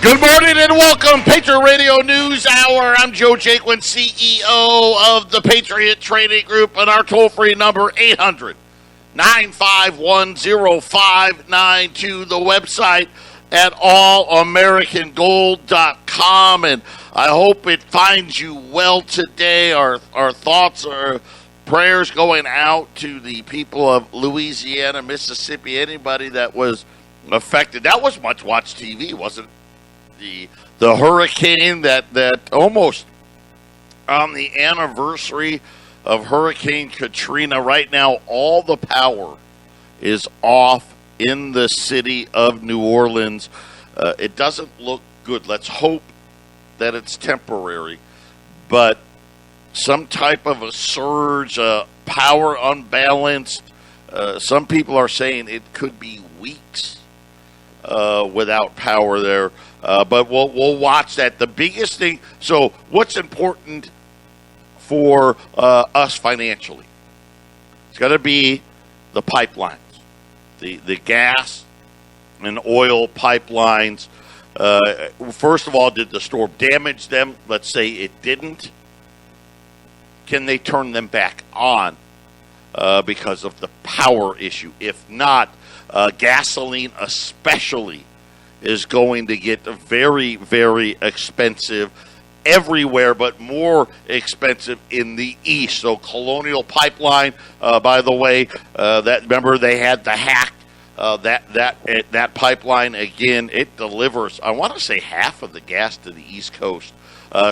Good morning and welcome, Patriot Radio News Hour. I'm Joe Jaquin, CEO of the Patriot Trading Group, and our toll-free number, 800-951-0592, the website at allamericangold.com, and I hope it finds you well today. Our thoughts are prayers going out to the people of Louisiana, Mississippi, anybody that was affected. That was much-watched TV, wasn't it? The hurricane that almost on the anniversary of Hurricane Katrina. Right now, all the power is off in the city of New Orleans. It doesn't look good. Let's hope that it's temporary. But some type of a surge, power unbalanced. Some people are saying it could be weeks without power there. But we'll watch that. The biggest thing, so what's important for us financially? It's got to be the pipelines, the gas and oil pipelines. First of all, did the storm damage them? Let's say it didn't. Can they turn them back on because of the power issue? If not, gasoline especially is going to get very, very expensive everywhere, but more expensive in the east. So Colonial Pipeline, by the way, that remember they had the hack. That pipeline, again, it delivers, I want to say, half of the gas to the East Coast.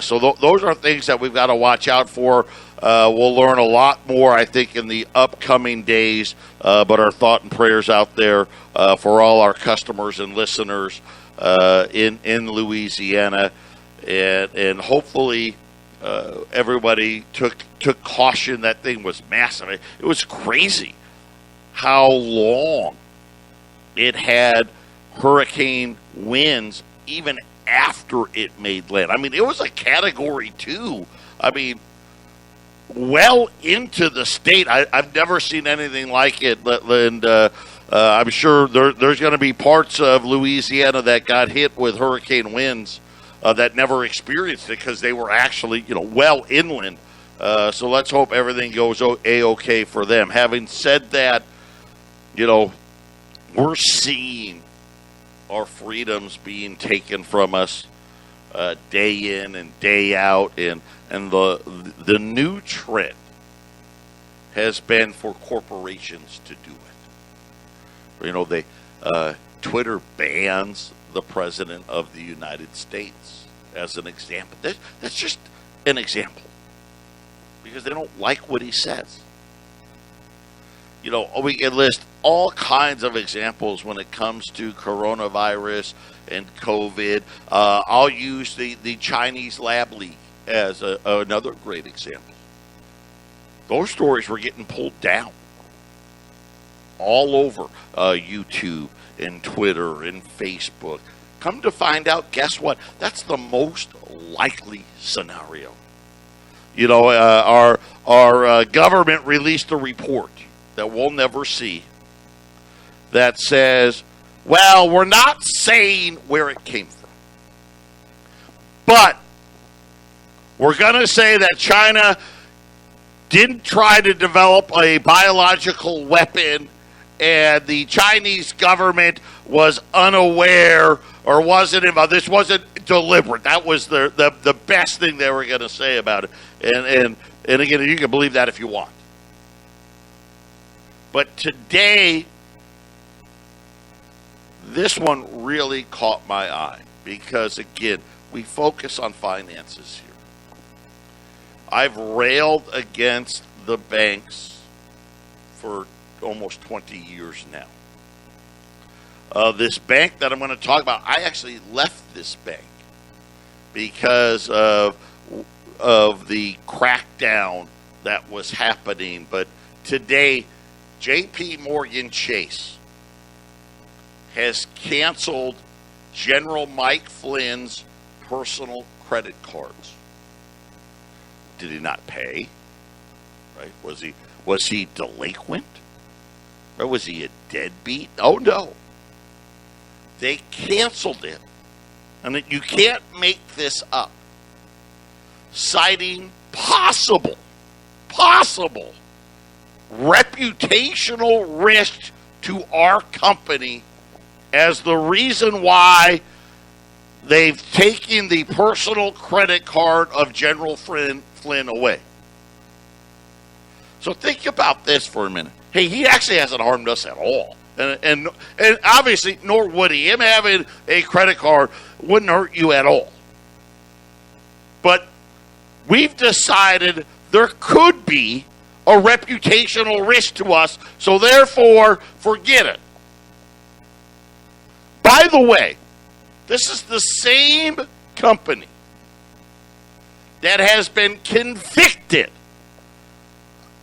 So those are things that we've got to watch out for. We'll learn a lot more, I think, in the upcoming days, but our thought and prayers out there for all our customers and listeners in Louisiana. And hopefully everybody took caution. That thing was massive. It was crazy how long it had hurricane winds even after it made land. I mean, it was a Category 2. I mean, well into the state. I've never seen anything like it. And I'm sure there's going to be parts of Louisiana that got hit with hurricane winds that never experienced it because they were actually, well inland. So let's hope everything goes A-okay for them. Having said that, we're seeing our freedoms being taken from us day in and day out, and the new trend has been for corporations to do it. Twitter bans the President of the United States as an example. That's just an example because they don't like what he says. We can list all kinds of examples when it comes to coronavirus and COVID. I'll use the Chinese lab leak as another great example. Those stories were getting pulled down all over YouTube and Twitter and Facebook. Come to find out, guess what? That's the most likely scenario. Our government released a report that we'll never see that says, well, we're not saying where it came from, but we're going to say that China didn't try to develop a biological weapon and the Chinese government was unaware or wasn't involved. This wasn't deliberate. That was the best thing they were going to say about it. And again, you can believe that if you want. But today, this one really caught my eye because, again, we focus on finances here. I've railed against the banks for almost 20 years now. This bank that I'm going to talk about, I actually left this bank because of the crackdown that was happening. But today, J.P. Morgan Chase has canceled General Mike Flynn's personal credit cards. Did he not pay? Right? Was he delinquent? Or was he a deadbeat? Oh no. They canceled it and that you can't make this up, citing possible reputational risk to our company as the reason why they've taken the personal credit card of General Flynn away. So think about this for a minute. Hey, he actually hasn't harmed us at all. And obviously, nor would he. Him having a credit card wouldn't hurt you at all. But we've decided there could be a reputational risk to us, so therefore, forget it. By the way, this is the same company that has been convicted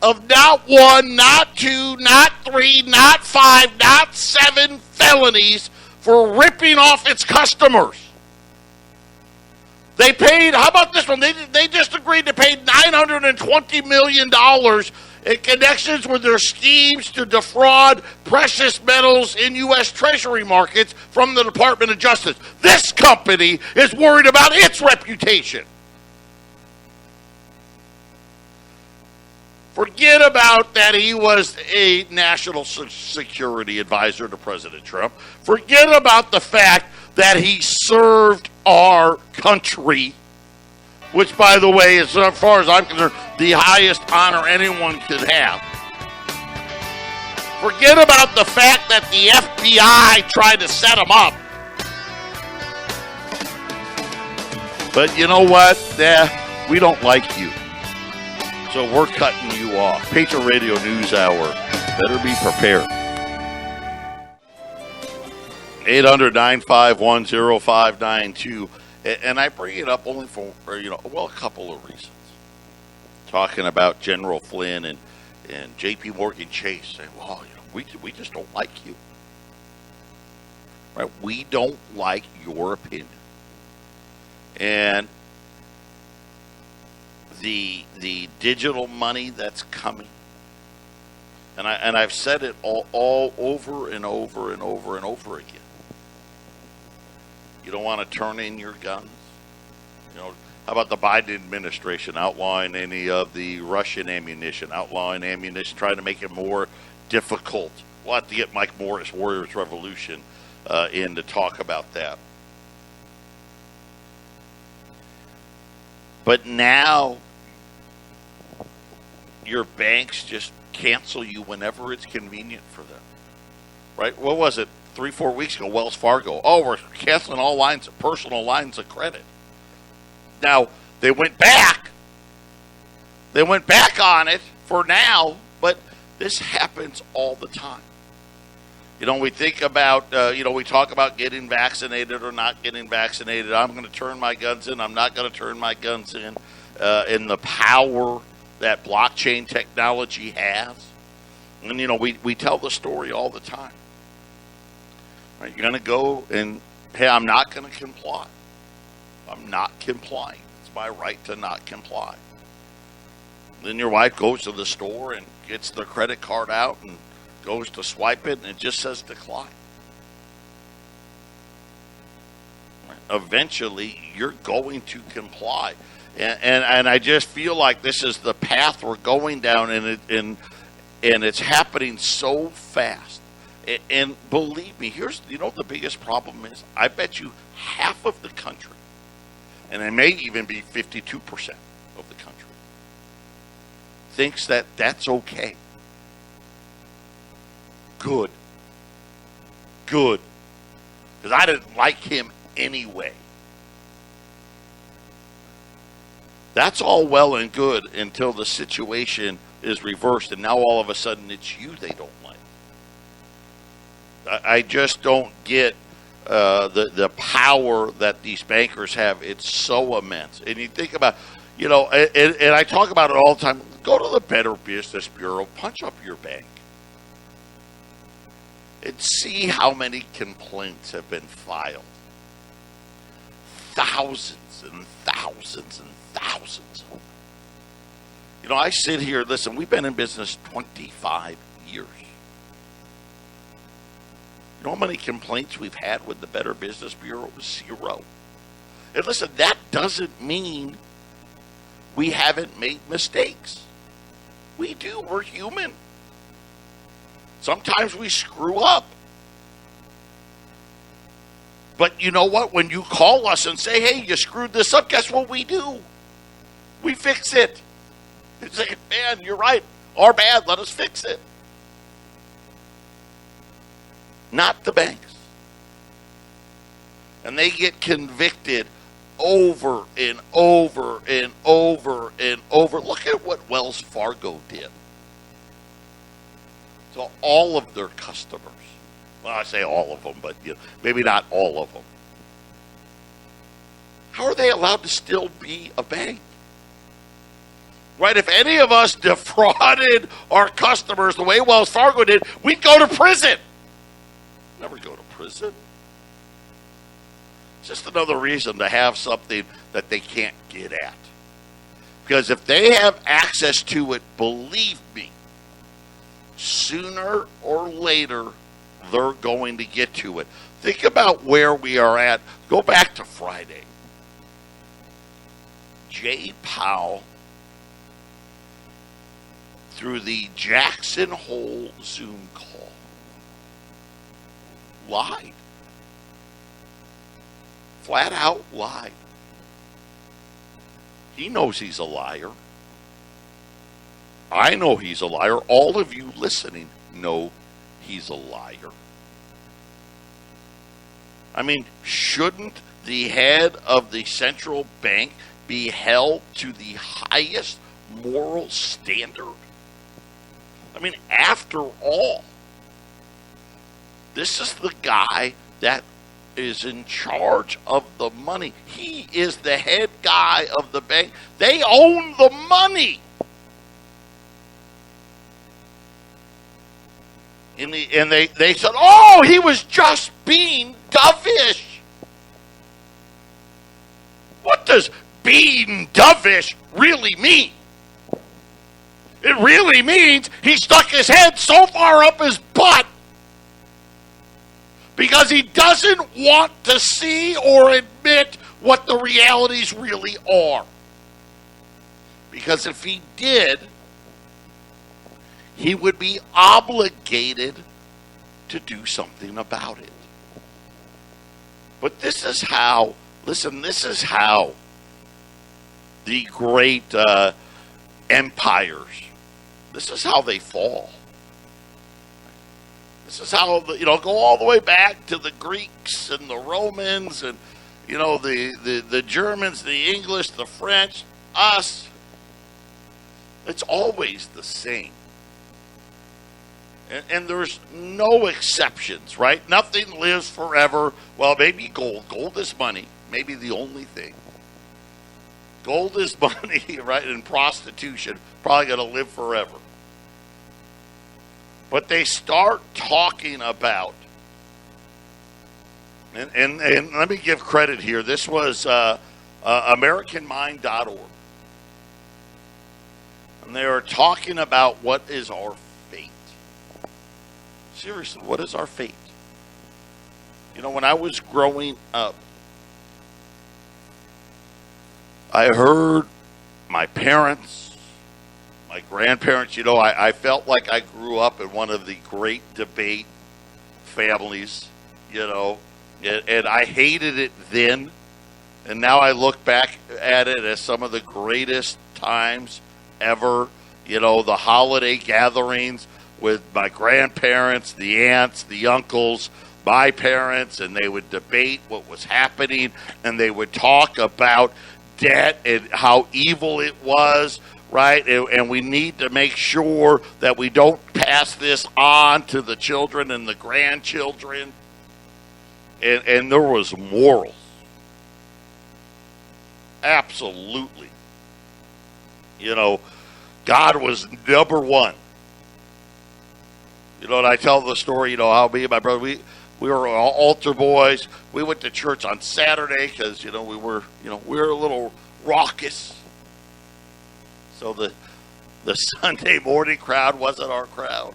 of not 1, not 2, not 3, not 5, not 7 felonies for ripping off its customers. They paid, how about this one? They just agreed to pay $920 million in connections with their schemes to defraud precious metals in U.S. Treasury markets from the Department of Justice. This company is worried about its reputation. Forget about that he was a national security advisor to President Trump. Forget about the fact that he served our country, which, by the way, is, as far as I'm concerned, the highest honor anyone could have. Forget about the fact that the FBI tried to set him up. But you know what? We don't like you. So we're cutting you off. Patriot Radio News Hour. Better be prepared. 800-951-0592. And I bring it up only for, a couple of reasons. Talking about General Flynn and J.P. Morgan Chase saying, well, we just don't like you. Right? We don't like your opinion. And the digital money that's coming, and I've said it all over and over and over and over again. You don't want to turn in your guns. How about the Biden administration outlawing any of the Russian ammunition, outlawing ammunition, trying to make it more difficult? We'll have to get Mike Morris, Warriors Revolution, in to talk about that. But now your banks just cancel you whenever it's convenient for them. Right? What was it? 3-4 weeks ago, Wells Fargo. Oh, we're canceling all personal lines of credit. Now, they went back. They went back on it for now, but this happens all the time. We think about, we talk about getting vaccinated or not getting vaccinated. I'm going to turn my guns in. I'm not going to turn my guns in. And the power that blockchain technology has. And, we tell the story all the time. Right? You're going to go and, hey, I'm not going to comply. I'm not complying. It's my right to not comply. Then your wife goes to the store and gets the credit card out and goes to swipe it, and it just says decline. Right? Eventually, you're going to comply. And I just feel like this is the path we're going down, and it's happening so fast. And believe me, here's the biggest problem is, I bet you half of the country, and it may even be 52% of the country, thinks that that's okay. Good. Because I didn't like him anyway. That's all well and good until the situation is reversed, and now all of a sudden it's you they don't like. I just don't get the power that these bankers have. It's so immense. And you think about, and I talk about it all the time. Go to the Better Business Bureau, punch up your bank, and see how many complaints have been filed. Thousands and thousands and thousands. I sit here, listen, we've been in business 25 years. You know how many complaints we've had with the Better Business Bureau? 0. And listen, that doesn't mean we haven't made mistakes. We do. We're human. Sometimes we screw up. But you know what? When you call us and say, hey, you screwed this up, guess what we do? We fix it. It's like, man, you're right. Our bad. Let us fix it. Not the banks. And they get convicted over and over and over and over. Look at what Wells Fargo did to all of their customers. Well, I say all of them, but maybe not all of them. How are they allowed to still be a bank? Right? If any of us defrauded our customers the way Wells Fargo did, we'd go to prison. Never go to prison. It's just another reason to have something that they can't get at. Because if they have access to it, believe me, sooner or later, they're going to get to it. Think about where we are at. Go back to Friday. Jay Powell, through the Jackson Hole Zoom call, lied. Flat out lied. He knows he's a liar. I know he's a liar. All of you listening know he's a liar. I mean, shouldn't the head of the central bank be held to the highest moral standard? I mean, after all, this is the guy that is in charge of the money. He is the head guy of the bank. They own the money. And they said, oh, he was just being dovish. What does being dovish really mean? It really means he stuck his head so far up his butt because he doesn't want to see or admit what the realities really are. Because if he did, he would be obligated to do something about it. But this is how, listen, this is how the great empires, this is how they fall. This is how, go all the way back to the Greeks and the Romans and, the Germans, the English, the French, us. It's always the same. And there's no exceptions, right? Nothing lives forever. Well, maybe gold. Gold is money. Maybe the only thing. Gold is money, right? And prostitution. Probably going to live forever. But they start talking about, and let me give credit here. This was AmericanMind.org. And they are talking about what is our fate. Seriously, what is our fate? When I was growing up, I heard my parents, my grandparents, I felt like I grew up in one of the great debate families, and I hated it then. And now I look back at it as some of the greatest times ever, the holiday gatherings with my grandparents, the aunts, the uncles, my parents, and they would debate what was happening, and they would talk about debt and how evil it was, right? And we need to make sure that we don't pass this on to the children and the grandchildren. And there was morals. Absolutely. God was number one. And I tell the story, how me and my brother, we were all altar boys. We went to church on Saturday because, we were a little raucous. So the Sunday morning crowd wasn't our crowd.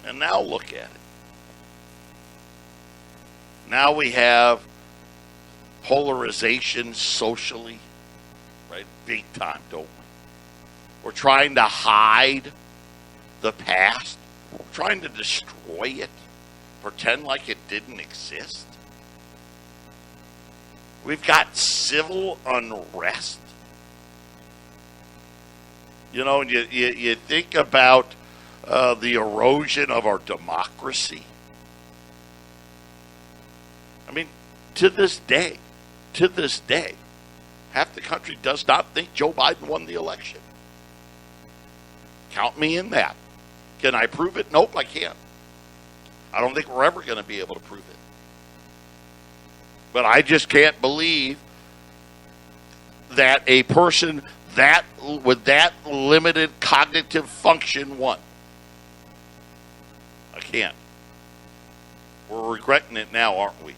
And now look at it. Now we have polarization socially, right? Big time, don't we? We're trying to hide the past. We're trying to destroy it, pretend like it didn't exist. We've got civil unrest. You know, you think about the erosion of our democracy. I mean, to this day, half the country does not think Joe Biden won the election. Count me in that. Can I prove it? Nope, I can't. I don't think we're ever going to be able to prove it. But I just can't believe that a person that with that limited cognitive function won. I can't. We're regretting it now, aren't we?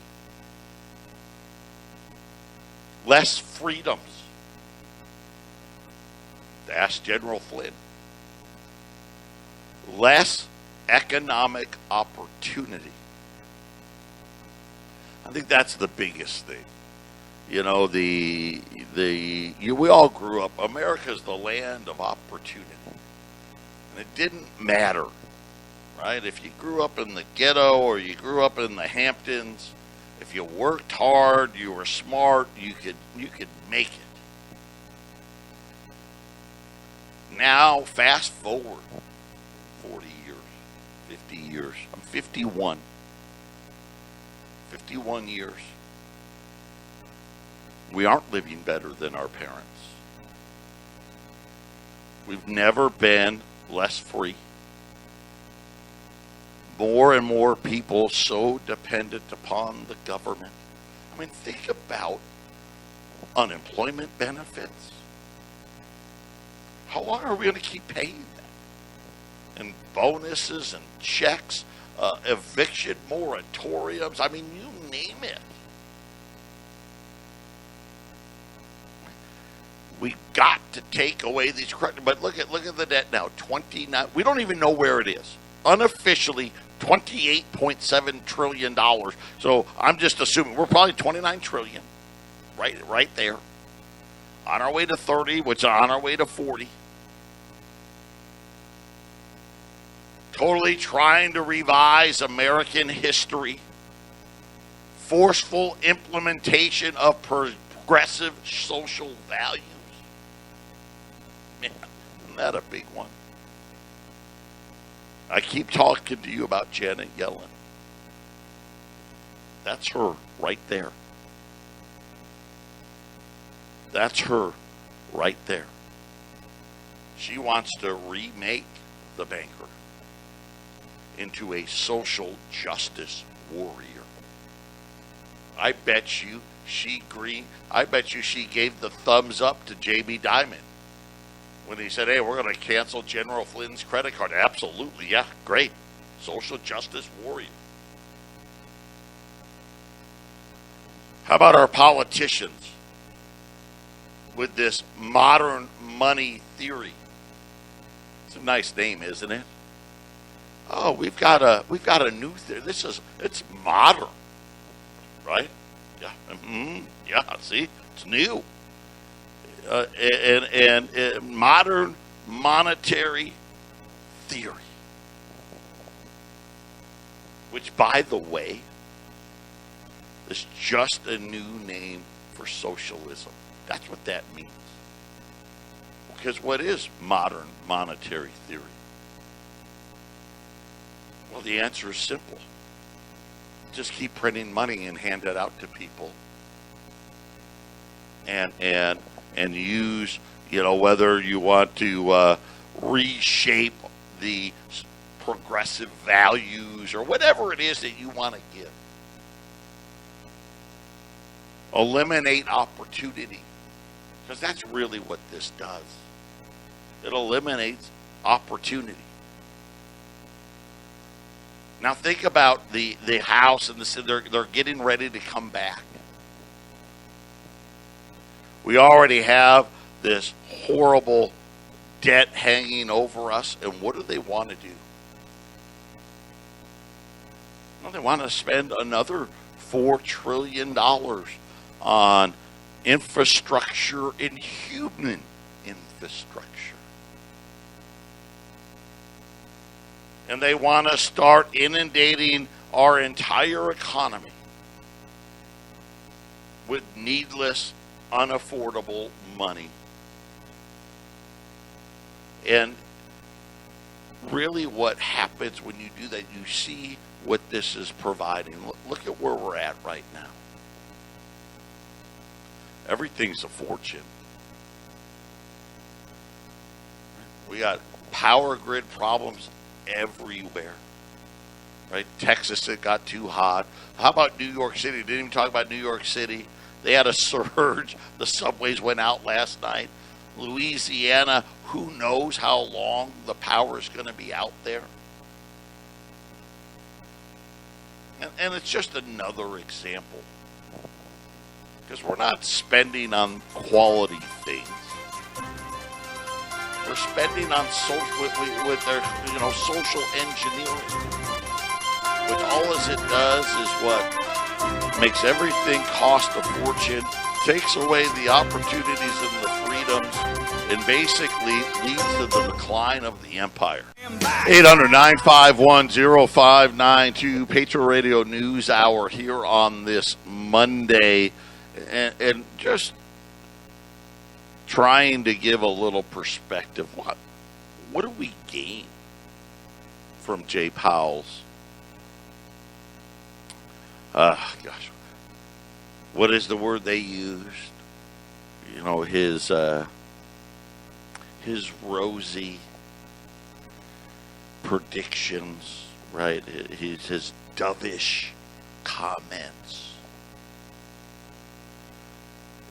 Less freedoms. Ask General Flynn. Less economic opportunity. I think that's the biggest thing. You know, we all grew up. America's the land of opportunity, and it didn't matter, right? If you grew up in the ghetto or you grew up in the Hamptons, if you worked hard, you were smart, you could make it. Now, fast forward 40 years, 50 years. I'm 51. 51 years. We aren't living better than our parents. We've never been less free. More and more people so dependent upon the government. I mean, think about unemployment benefits. How long are we going to keep paying that? And bonuses and checks, eviction moratoriums. I mean, you name it. We got to take away these credit. But look at the debt now. 29. We don't even know where it is. Unofficially, $28.7 trillion. So I'm just assuming we're probably $29 trillion. Right there. On our way to 30, which is on our way to 40. Totally trying to revise American history. Forceful implementation of progressive social values. Man, isn't that a big one? I keep talking to you about Janet Yellen. That's her right there. That's her right there. She wants to remake the banker into a social justice warrior. I bet you she gave the thumbs up to Jamie Dimon when he said, hey, we're going to cancel General Flynn's credit card. Absolutely, yeah, great. Social justice warrior. How about our politicians with this modern money theory? It's a nice name, isn't it? Oh, we've got a new theory. It's modern, right? Yeah, yeah. See, it's new, and modern monetary theory, which, by the way, is just a new name for socialism. That's what that means. Because what is modern monetary theory? Well, the answer is simple. Just keep printing money and hand it out to people. And use, whether you want to reshape the progressive values or whatever it is that you want to give. Eliminate opportunity. Because that's really what this does. It eliminates opportunity. Now think about the House and they're getting ready to come back. We already have this horrible debt hanging over us, and what do they want to do? Well, they want to spend another $4 trillion on infrastructure and human infrastructure. And they want to start inundating our entire economy with needless, unaffordable money. And really what happens when you do that, you see what this is providing. Look at where we're at right now. Everything's a fortune. We got power grid problems everywhere. Right? Texas, it got too hot. How about New York City? Didn't even talk about New York City. They had a surge. The subways went out last night. Louisiana, who knows how long the power is going to be out there. And it's just another example. Because we're not spending on quality things. We're spending on with their, social engineering. Which all as it does is what makes everything cost a fortune, takes away the opportunities and the freedoms, and basically leads to the decline of the empire. 800-951-0592, Patriot Radio News Hour here on this Monday, and just trying to give a little perspective. What do we gain from Jay Powell's? What is the word they used? His rosy predictions, right? His dovish comments.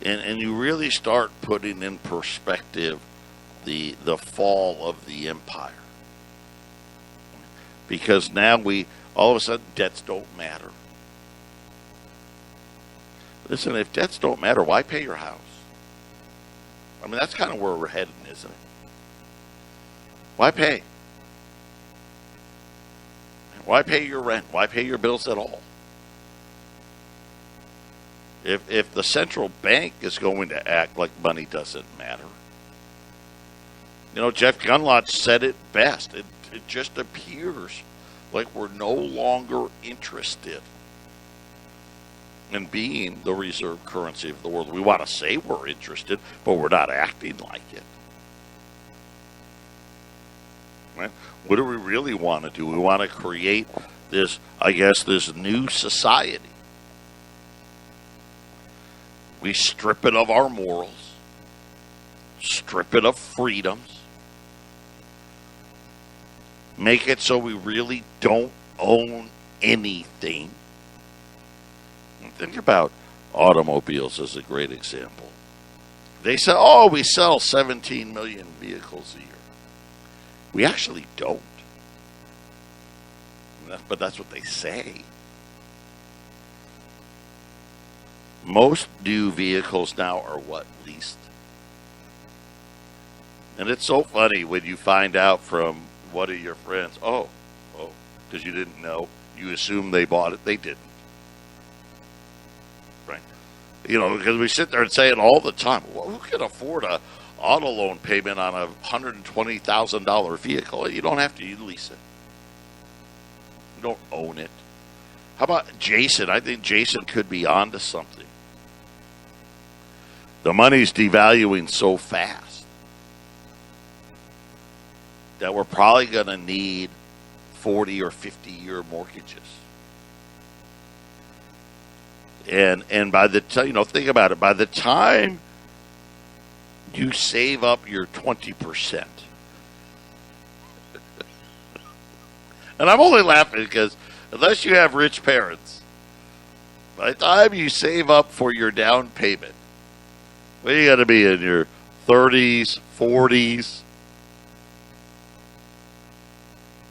And you really start putting in perspective the fall of the empire. Because now all of a sudden debts don't matter. Listen, if debts don't matter, why pay your house? I mean, that's kind of where we're heading, isn't it? Why pay? Why pay your rent? Why pay your bills at all? If the central bank is going to act like money doesn't matter. Jeff Gundlach said it best. It just appears like we're no longer interested in being the reserve currency of the world. We want to say we're interested, but we're not acting like it. Right? What do we really want to do? We want to create this new society. We strip it of our morals, strip it of freedoms, make it so we really don't own anything. Think about automobiles as a great example. They say, we sell 17 million vehicles a year. We actually don't. But that's what they say. Most new vehicles now are leased. And it's so funny when you find out from one of your friends, because you didn't know, you assume they bought it. They didn't. Right? Because we sit there and say it all the time. Well, who can afford a auto loan payment on a $120,000 vehicle? You don't have to. You lease it. You don't own it. How about Jason? I think Jason could be onto something. The money's devaluing so fast that we're probably going to need 40 or 50-year mortgages. And by the time, think about it, by the time you save up your 20%, and I'm only laughing because unless you have rich parents, by the time you save up for your down payment, you got to be in your 30s, 40s,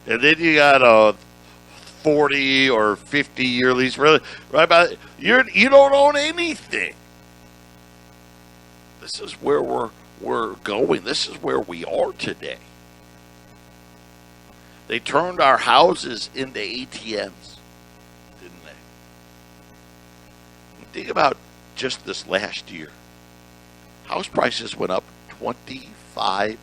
and then you got a 40 or 50-year lease. Really, right? You don't own anything. This is where we're going. This is where we are today. They turned our houses into ATMs, didn't they? Think about just this last year, house prices went up 25%.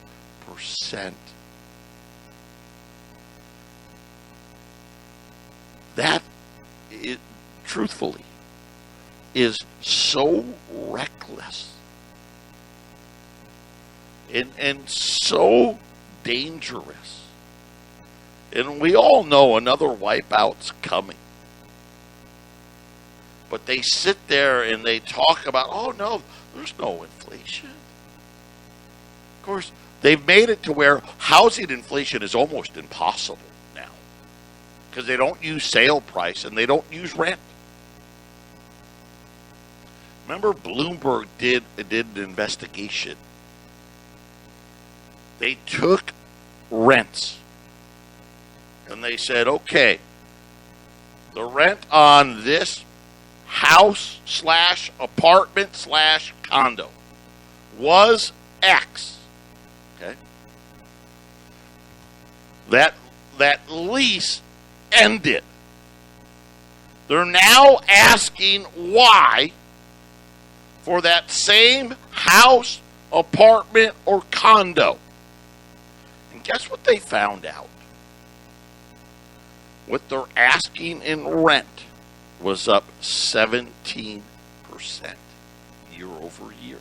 That, truthfully, is so reckless and so dangerous. And we all know another wipeout's coming. But they sit there and they talk about, oh no, there's no inflation. Of course, they've made it to where housing inflation is almost impossible now. Because they don't use sale price and they don't use rent. Remember, Bloomberg did an investigation. They took rents and they said, okay, the rent on this house / apartment / condo was X. Okay. That lease ended. They're now asking why for that same house, apartment, or condo. And guess what they found out? What they're asking in rent was up 17% year over year.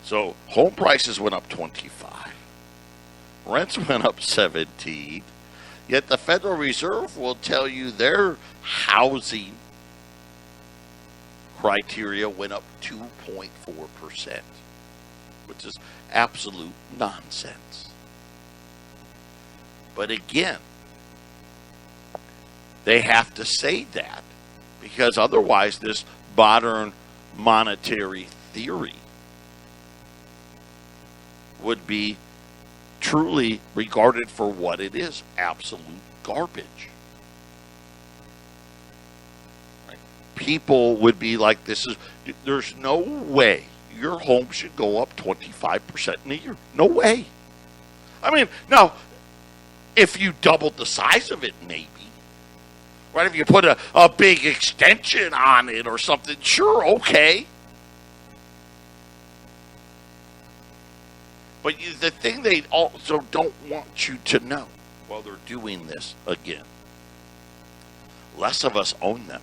So home prices went up 25. Rents went up 17. Yet the Federal Reserve will tell you their housing criteria went up 2.4%, which is absolute nonsense. But again, they have to say that because otherwise this modern monetary theory would be truly regarded for what it is, absolute garbage. Right? People would be like, there's no way your home should go up 25% in a year. No way. I mean, now, if you doubled the size of it, maybe. Right? If you put a big extension on it or something, sure, okay. But the thing they also don't want you to know while they're doing this again, less of us own them.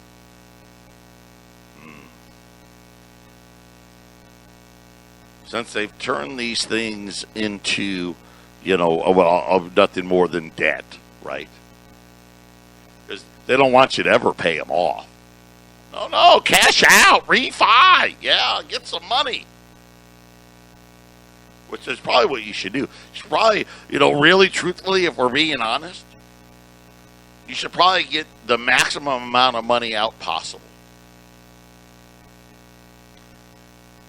Since they've turned these things into, nothing more than debt, right? Because they don't want you to ever pay them off. No, cash out, refi, yeah, get some money. Which is probably what you should do. You should probably, really truthfully, if we're being honest, you should probably get the maximum amount of money out possible.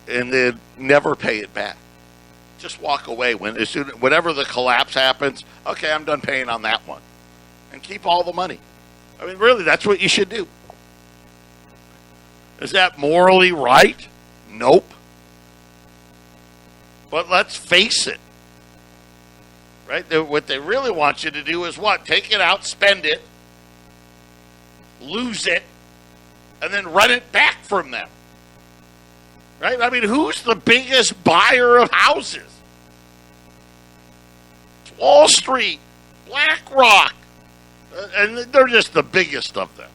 And then never pay it back. Just walk away whenever the collapse happens. Okay, I'm done paying on that one. And keep all the money. I mean, really, that's what you should do. Is that morally right? Nope. But let's face it, right? What they really want you to do is what? Take it out, spend it, lose it, and then run it back from them. Right? I mean, who's the biggest buyer of houses? It's Wall Street, BlackRock, and they're just the biggest of them.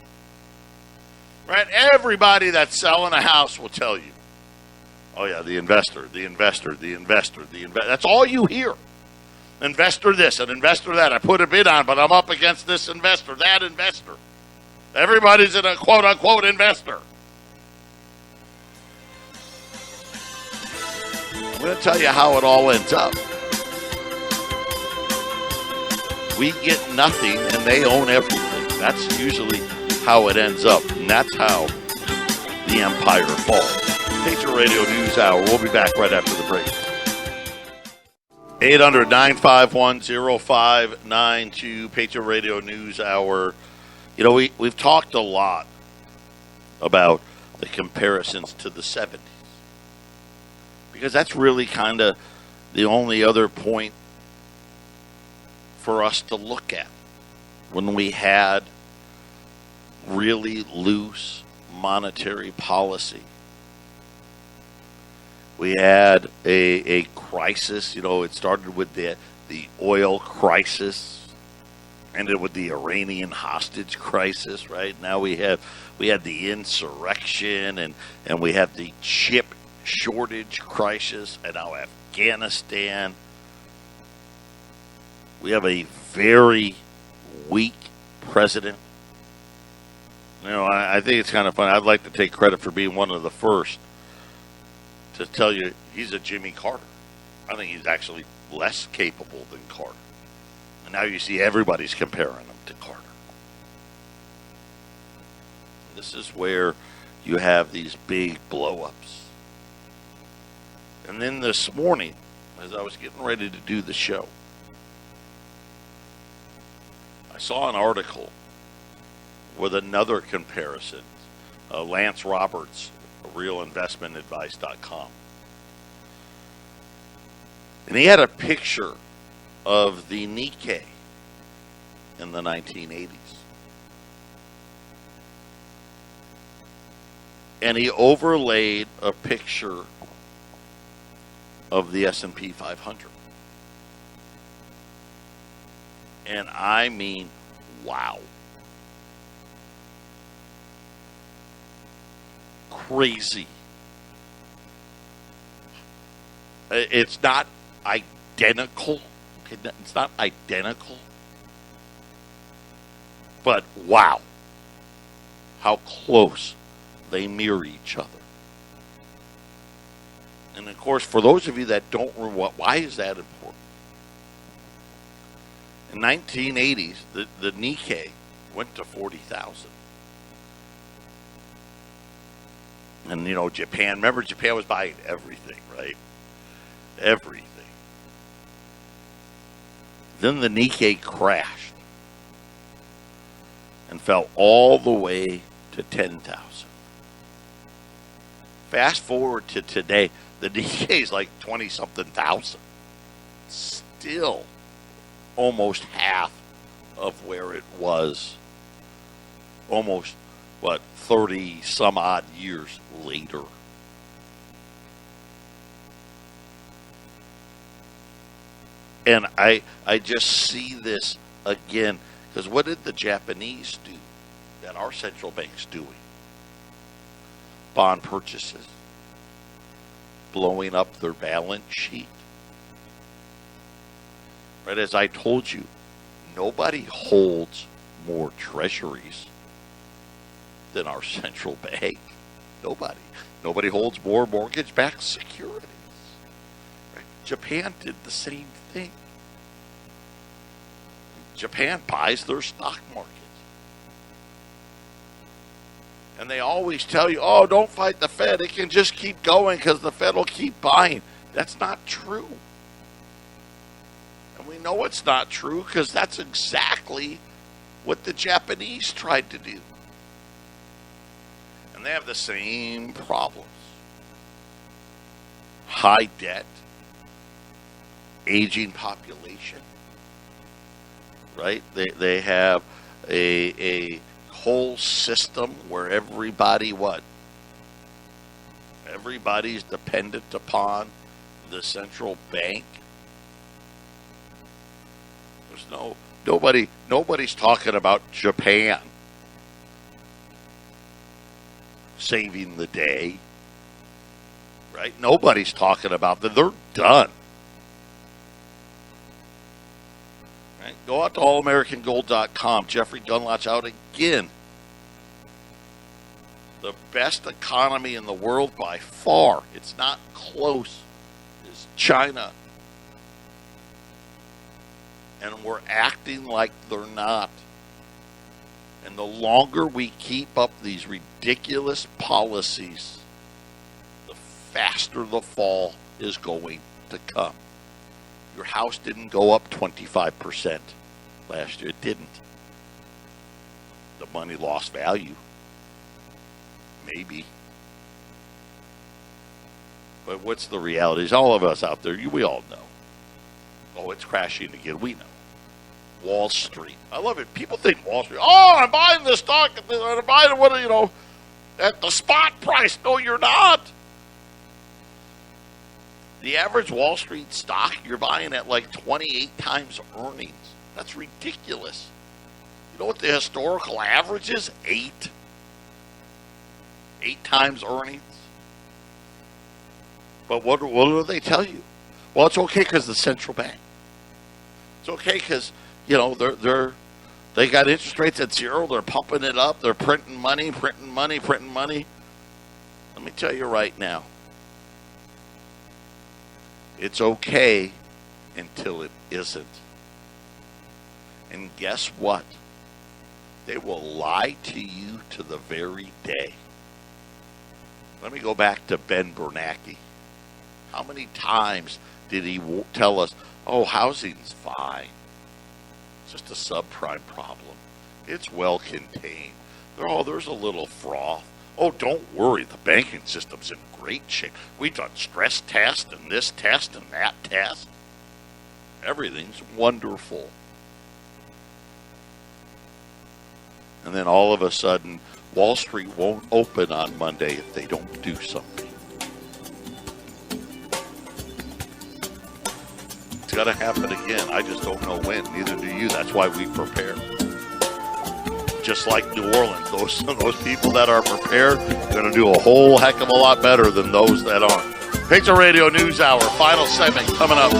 Right? Everybody that's selling a house will tell you. Oh, yeah, the investor. That's all you hear. Investor this and investor that. I put a bid on, but I'm up against this investor, that investor. Everybody's a quote-unquote investor. I'm going to tell you how it all ends up. We get nothing, and they own everything. That's usually how it ends up, and that's how the empire falls. Patriot Radio News Hour. We'll be back right after the break. 800-951-0592, Patriot Radio News Hour. We've talked a lot about the comparisons to the 70s. Because that's really kind of the only other point for us to look at when we had really loose monetary policy. We had a crisis. It started with the oil crisis, ended with the Iranian hostage crisis. Right now we had the insurrection, and we have the chip shortage crisis, and now Afghanistan. We have a very weak president. I think it's kind of funny. I'd like to take credit for being one of the first to tell you he's a Jimmy Carter. I think he's actually less capable than Carter. And now you see everybody's comparing him to Carter. This is where you have these big blow-ups. And then this morning, as I was getting ready to do the show, I saw an article with another comparison. Lance Roberts, realinvestmentadvice.com. And he had a picture of the Nikkei in the 1980s. And he overlaid a picture of the S&P 500. And I mean, wow. Crazy. It's not identical. Okay, it's not identical. But wow. How close they mirror each other. And of course, for those of you that don't remember, why is that important? In 1980s, the Nikkei went to 40,000. And, Japan, remember Japan was buying everything, right? Everything. Then the Nikkei crashed and fell all the way to 10,000. Fast forward to today, the Nikkei is like 20-something thousand. Still almost half of where it was almost, 30 some odd years later. And I just see this again, because what did the Japanese do that our central bank's doing? Bond purchases, blowing up their balance sheet. Right, as I told you, nobody holds more treasuries than our central bank. Nobody holds more mortgage-backed securities. Right? Japan did the same thing. Japan buys their stock market. And they always tell you, oh, don't fight the Fed. It can just keep going because the Fed will keep buying. That's not true. And we know it's not true because that's exactly what the Japanese tried to do. And they have the same problems. High debt, aging population, right? They have a whole system where everybody everybody's dependent upon the central bank. There's nobody's talking about Japan saving the day, right? Nobody's talking about that. They're done. Right? Go out to allamericangold.com. Jeffrey Dunlop's out again. The best economy in the world by far, it's not close, is China. And we're acting like they're not. And the longer we keep up these ridiculous policies, the faster the fall is going to come. Your house didn't go up 25% last year. It didn't. The money lost value. Maybe. But what's the reality? All of us out there, we all know. Oh, it's crashing again. We know. Wall Street. I love it. People think Wall Street, oh, I'm buying this stock, I'm buying what, at the spot price. No, you're not. The average Wall Street stock you're buying at like 28 times earnings. That's ridiculous. You know what the historical average is? 8. 8 times earnings. But what do they tell you? Well, it's okay because the central bank. It's okay because, you know, they got interest rates at 0. They're pumping it up. They're printing money. Let me tell you right now. It's okay until it isn't. And guess what? They will lie to you to the very day. Let me go back to Ben Bernanke. How many times did he tell us, oh, housing's fine. It's just a subprime problem. It's well contained. There's a little froth. Oh, don't worry. The banking system's in great shape. We've done stress tests and this test and that test. Everything's wonderful. And then all of a sudden, Wall Street won't open on Monday if they don't do something. It's got to happen again. I just don't know when. Neither do you. That's why we prepare. Just like New Orleans, those people that are prepared are going to do a whole heck of a lot better than those that aren't. Patriot Radio News Hour, final segment coming up.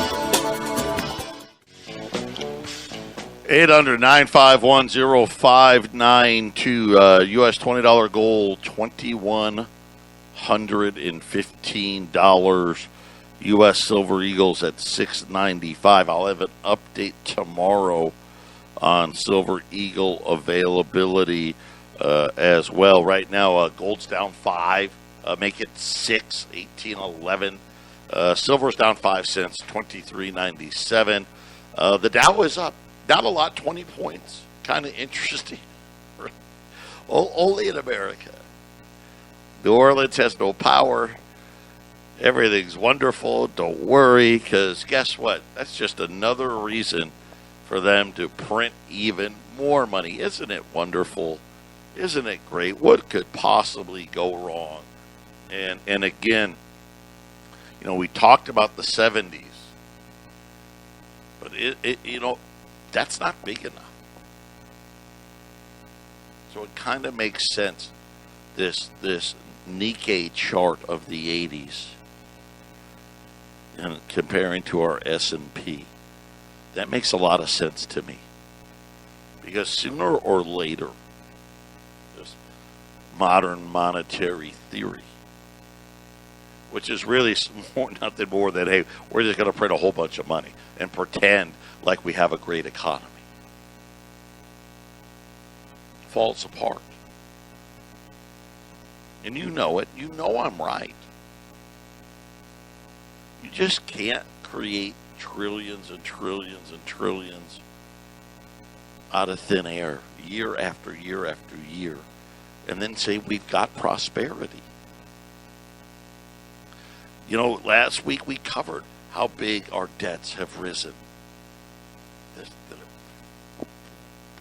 800-951-0592. U.S. $20 gold, $2,115. U.S. Silver Eagles at $695. I'll have an update tomorrow on Silver Eagle availability as well. Right now, gold's down 5. Make it 6, 18.11. Silver's down 5 cents, 23.97. The Dow is up. Not a lot, 20 points. Kind of interesting. Only in America. New Orleans has no power. Everything's wonderful. Don't worry, because guess what? That's just another reason for them to print even more money. Isn't it wonderful? Isn't it great? What could possibly go wrong? And again, you know, we talked about the 70s, but that's not big enough. So it kind of makes sense, this Nikkei chart of the 80s and comparing to our S&P. That makes a lot of sense to me. Because sooner or later, this modern monetary theory, which is really nothing more than, hey, we're just going to print a whole bunch of money and pretend like we have a great economy, falls apart. And you know it. You know I'm right. You just can't create trillions and trillions and trillions out of thin air year after year after year and then say we've got prosperity. You know, last week we covered how big our debts have risen.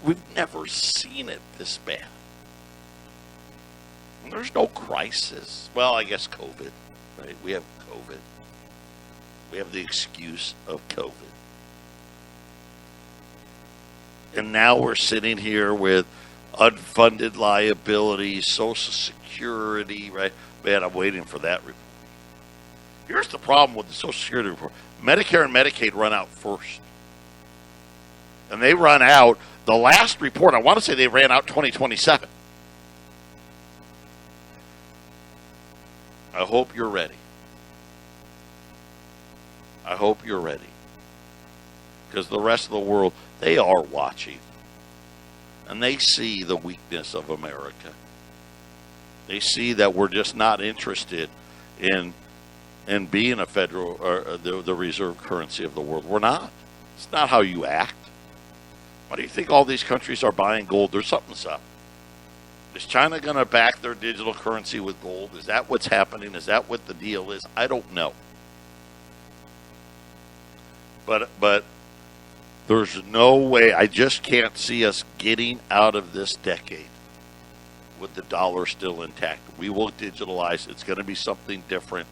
We've never seen it this bad. And there's no crisis. Well, I guess COVID, right? We have COVID. We have the excuse of COVID. And now we're sitting here with unfunded liabilities, Social Security, right? Man, I'm waiting for that report. Here's the problem with the Social Security report. Medicare and Medicaid run out first. And they run out, the last report, I want to say they ran out 2027. I hope you're ready. I hope you're ready. Because the rest of the world, they are watching. And they see the weakness of America. They see that we're just not interested in being a federal or the reserve currency of the world. We're not. It's not how you act. Why do you think all these countries are buying gold? There's something's up. Is China going to back their digital currency with gold? Is that what's happening? Is that what the deal is? I don't know. But there's no way. I just can't see us getting out of this decade with the dollar still intact. We will digitalize. It's going to be something different.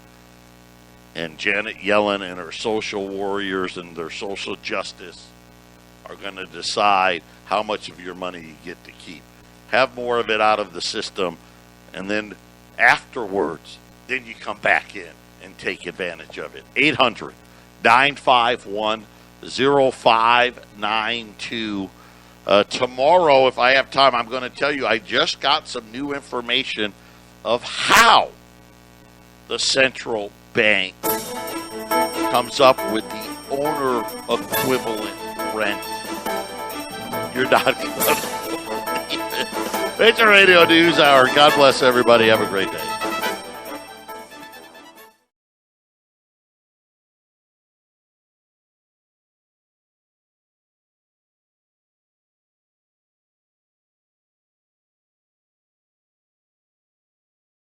And Janet Yellen and her social warriors and their social justice are going to decide how much of your money you get to keep. Have more of it out of the system, and then afterwards, then you come back in and take advantage of it. 800-951-0592. Tomorrow, if I have time, I'm going to tell you I just got some new information of how the central bank comes up with the owner equivalent rent. You're not going to believe it. Patriot Radio News Hour. God bless everybody. Have a great day.